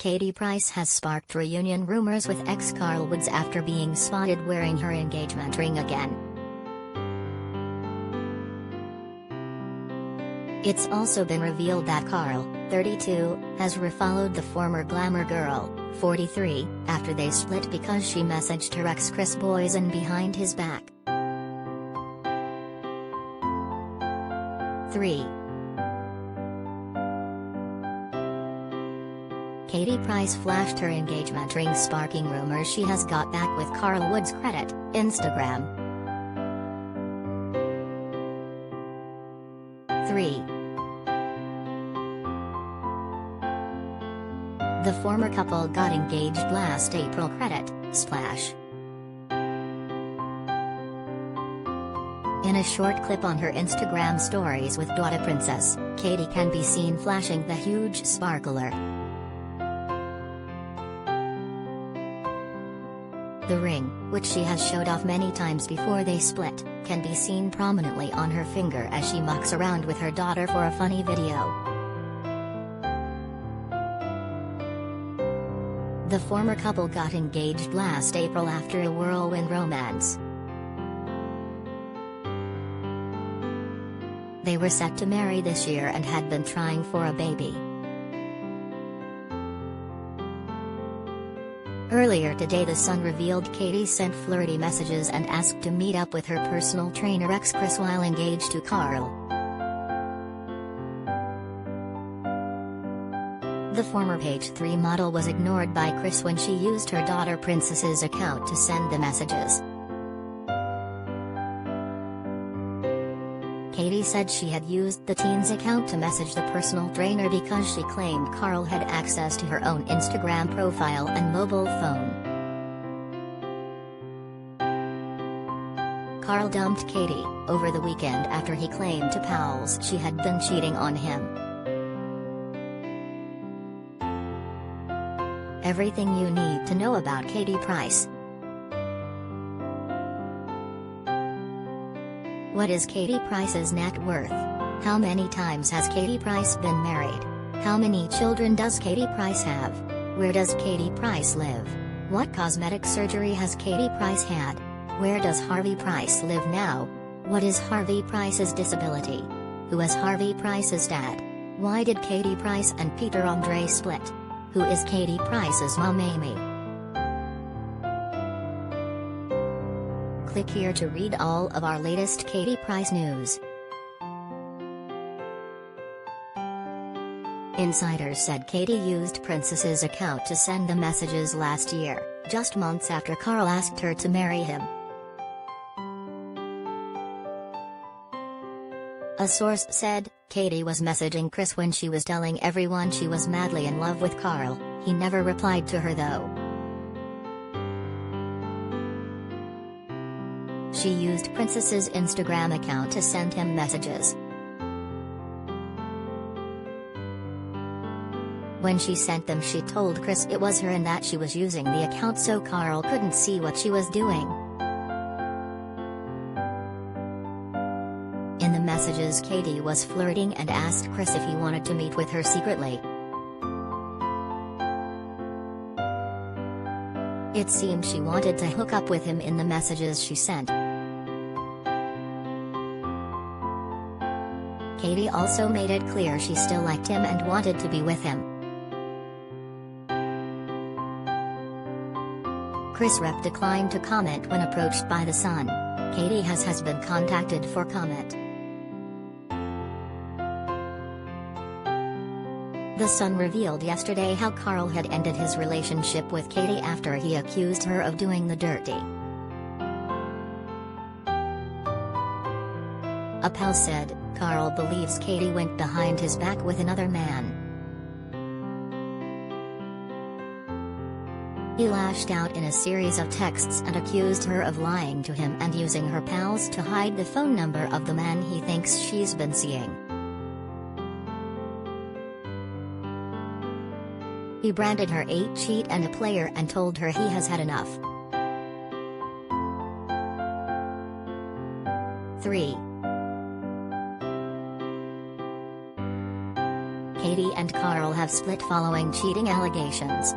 Katie Price has sparked reunion rumors with ex Carl Woods after being spotted wearing her engagement ring again. It's also been revealed that Carl, 32, has refollowed the former glamour girl, 43, after they split because she messaged her ex Kris Boyson behind his back. 3. Katie Price flashed her engagement ring, sparking rumors she has got back with Carl Woods. Credit, Instagram. 3. The former couple got engaged last April. Credit, Splash. In a short clip on her Instagram stories with daughter Princess, Katie can be seen flashing the huge sparkler. The ring, which she has showed off many times before they split, can be seen prominently on her finger as she mucks around with her daughter for a funny video. The former couple got engaged last April after a whirlwind romance. They were set to marry this year and had been trying for a baby. Earlier today, The Sun revealed Katie sent flirty messages and asked to meet up with her personal trainer ex Kris while engaged to Carl. The former Page 3 model was ignored by Kris when she used her daughter Princess's account to send the messages. Katie said she had used the teen's account to message the personal trainer because she claimed Carl had access to her own Instagram profile and mobile phone. Carl dumped Katie over the weekend after he claimed to pals she had been cheating on him. Everything you need to know about Katie Price. What is Katie Price's net worth? How many times has Katie Price been married? How many children does Katie Price have? Where does Katie Price live? What cosmetic surgery has Katie Price had? Where does Harvey Price live now? What is Harvey Price's disability? Who is Harvey Price's dad? Why did Katie Price and Peter Andre split? Who is Katie Price's mom Amy? Click here to read all of our latest Katie Price news. Insiders said Katie used Princess's account to send the messages last year, just months after Carl asked her to marry him. A source said, Katie was messaging Kris when she was telling everyone she was madly in love with Carl. He never replied to her though. She used Princess's Instagram account to send him messages. When she sent them, she told Kris it was her and that she was using the account so Carl couldn't see what she was doing. In the messages, Katie was flirting and asked Kris if he wanted to meet with her secretly. It seemed she wanted to hook up with him in the messages she sent. Katie also made it clear she still liked him and wanted to be with him. Kris Rep declined to comment when approached by The Sun. Katie has been contacted for comment. The Sun revealed yesterday how Carl had ended his relationship with Katie after he accused her of doing the dirty. A pal said, Carl believes Katie went behind his back with another man. He lashed out in a series of texts and accused her of lying to him and using her pals to hide the phone number of the man he thinks she's been seeing. He branded her a cheat and a player and told her he has had enough. 3. Katie and Carl have split following cheating allegations.